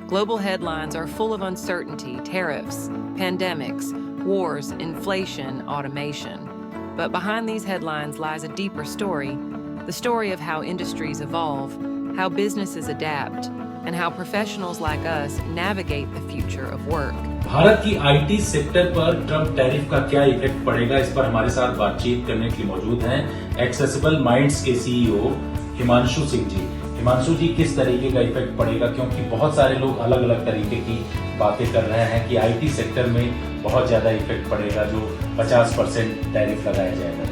Global headlines are full of uncertainty, tariffs, pandemics, wars, inflation, automation. But behind these headlines lies a deeper story, the story of how industries evolve, how businesses adapt, and how professionals like us navigate the future of work. Bharat की IT sector पर Trump tariff का क्या effect पड़ेगा, इस पर हमारे साथ बातचीत करने के लिए मौजूद हैं एक्सेसिबल माइंड्स के सीईओ हिमांशु सिंह जी। हिमांशु जी, किस तरीके का इफेक्ट पड़ेगा, क्योंकि बहुत सारे लोग अलग अलग तरीके की बातें कर रहे हैं कि आईटी सेक्टर में बहुत ज्यादा इफेक्ट पड़ेगा, जो 50% टैरिफ लगाया जाएगा।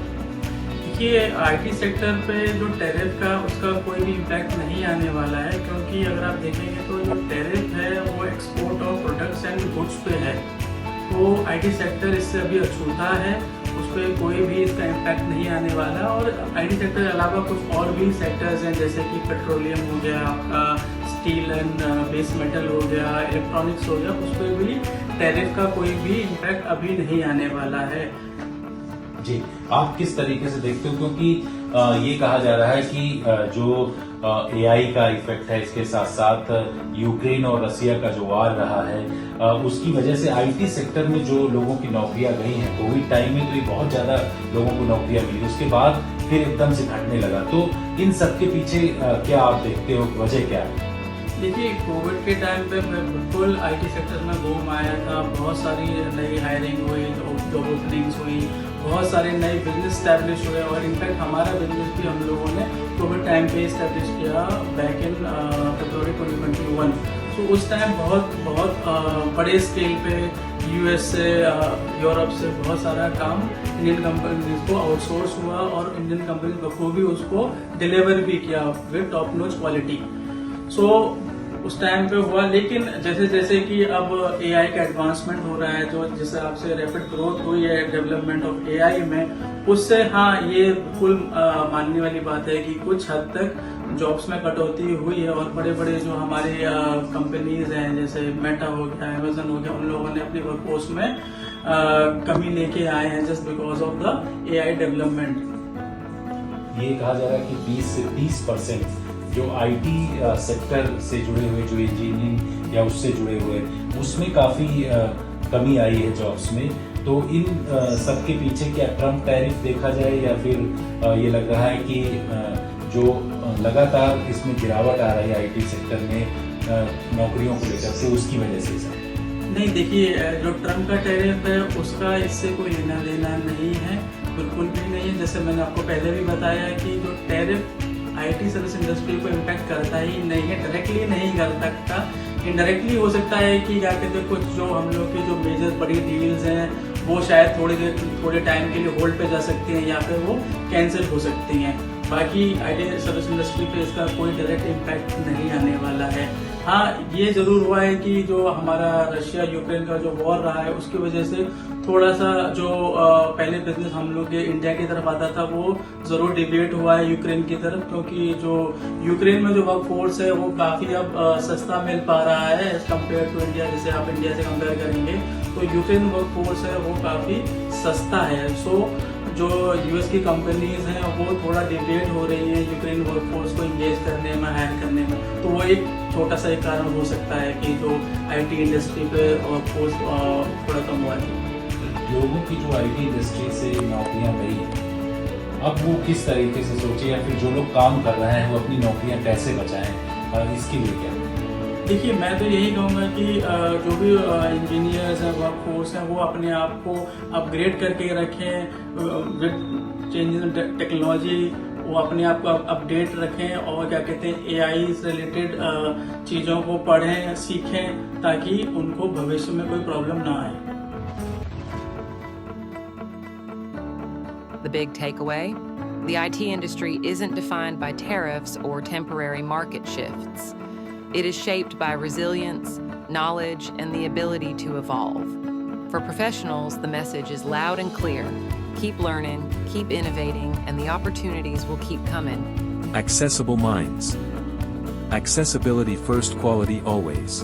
देखिए, आईटी सेक्टर पे जो टैरिफ का उसका कोई भी इम्पैक्ट नहीं आने वाला है, क्योंकि अगर आप देखेंगे तो जो टैरिफ है वो export of products and goods पे है। तो आईटी सेक्टर इससे अभी अछूता है, उस पर कोई भी इसका इम्पैक्ट नहीं आने वाला। और आईटी सेक्टर के अलावा कुछ और भी सेक्टर्स हैं, जैसे कि पेट्रोलियम हो गया, आपका स्टील एंड बेस मेटल हो गया, इलेक्ट्रॉनिक्स हो गया, उस पर भी टैरिफ का कोई भी इम्पैक्ट अभी नहीं आने वाला है। जी, आप किस तरीके से देखते हो, क्योंकि ये कहा जा रहा है कि जो एआई का इफेक्ट है, इसके साथ साथ यूक्रेन और रसिया का जो वार रहा है, उसकी वजह से आईटी सेक्टर में जो लोगों की नौकरियां गई हैं, कोविड टाइम में तो ये बहुत ज्यादा लोगों को नौकरियां मिली, उसके बाद फिर एकदम से घटने लगा। तो इन सब के पीछे क्या आप देखते हो, वजह क्या है? देखिए, कोविड के टाइम पे बिल्कुल आईटी सेक्टर में बूम आया था, बहुत सारी नई हायरिंग हुई, जॉब ओपनिंग्स हुई, बहुत सारे नए बिजनेस स्टैब्लिश हुए। और इनफैक्ट हमारा बिजनेस भी हम लोगों ने कोविड टाइम पे स्टैब्लिश किया बैक इन फरवरी 2021। तो उस टाइम बहुत बड़े स्केल पे यूएस से, यूरोप से बहुत सारा काम इंडियन कंपनीज को आउटसोर्स हुआ और इंडियन कंपनीज बखूबी उसको डिलीवर भी किया विद टॉप नॉच क्वालिटी। सो उस टाइम पे हुआ, लेकिन जैसे जैसे कि अब एआई का एडवांसमेंट हो रहा है, जो जिस हिसाब से रैपिड ग्रोथ हुई है डेवलपमेंट ऑफ एआई में, उससे हाँ ये बिल्कुल मानने वाली बात है कि कुछ हद तक जॉब्स में कटौती हुई है। और बड़े बड़े जो हमारे कंपनीज हैं, जैसे मेटा हो गया, अमेजन हो गया, उन लोगों ने अपनी वर्कफोर्स में कमी लेके आए हैं just because of the AI development. ये कहा जा रहा है कि 20 से 30% जो आईटी सेक्टर से जुड़े हुए, जो इंजीनियरिंग या उससे जुड़े हुए, उसमें काफी कमी आई है जॉब्स में। तो इन सबके पीछे क्या ट्रम्प टैरिफ देखा जाए, या फिर ये लग रहा है कि जो लगातार इसमें गिरावट आ रही है आईटी सेक्टर में नौकरियों को लेकर से, उसकी वजह से सर? नहीं, देखिए, जो ट्रम्प का टैरिफ है उसका इससे कोई लेना देना नहीं है, बिल्कुल भी नहीं है। जैसे मैंने आपको पहले भी बताया कि जो टैरिफ आईटी सर्विस इंडस्ट्री को इम्पैक्ट करता ही नहीं है, डायरेक्टली नहीं कर सकता। इनडायरेक्टली हो सकता है कि क्या कहते हैं, कुछ जो हम लोग की जो मेजर बड़ी डील्स हैं वो शायद थोड़े टाइम के लिए होल्ड पे जा सकती हैं, या फिर वो कैंसिल हो सकती हैं। बाकी आईटी सर्विस इंडस्ट्री पे इसका कोई डायरेक्ट इम्पैक्ट नहीं आने वाला है। हाँ, ये जरूर हुआ है कि जो हमारा रशिया यूक्रेन का जो वॉर रहा है, उसकी वजह से थोड़ा सा जो पहले बिजनेस हम लोग के इंडिया की तरफ आता था वो जरूर डिवेट हुआ है यूक्रेन की तरफ, क्योंकि जो यूक्रेन में जो वर्क फोर्स है वो काफी अब सस्ता मिल पा रहा है एज कम्पेयर टू इंडिया। जैसे आप इंडिया से कंपेयर करेंगे तो यूक्रेन वर्क फोर्स है वो काफी सस्ता है। सो जो यूएस की कंपनीज हैं वो थोड़ा डिबेट हो रही है यूक्रेन वर्कफोर्स को इंगेज करने में, हायर करने में। तो वो एक छोटा सा एक कारण हो सकता है कि जो आईटी इंडस्ट्री पे वर्कफोर्स थोड़ा कम हुआ है। लोगों की जो आईटी इंडस्ट्री से नौकरियां गई, अब वो किस तरीके से सोचे, या फिर जो लोग काम कर रहे हैं वो अपनी नौकरियां कैसे बचाएं, इसके लिए क्या? देखिए, मैं तो यही कहूँगा कि जो भी इंजीनियर्स हैं, वर्कफोर्स हैं, वो अपने आप को अपग्रेड करके रखें विद चेंजेस इन टेक्नोलॉजी। वो अपने आप को अपडेट रखें और क्या कहते हैं एआई से रिलेटेड चीज़ों को पढ़ें, सीखें, ताकि उनको भविष्य में कोई प्रॉब्लम ना आए। The big takeaway? The IT industry isn't defined by tariffs or temporary market shifts. It is shaped by resilience, knowledge, and the ability to evolve. For professionals, the message is loud and clear. Keep learning, keep innovating, and the opportunities will keep coming. Accessible Minds. Accessibility first, quality always.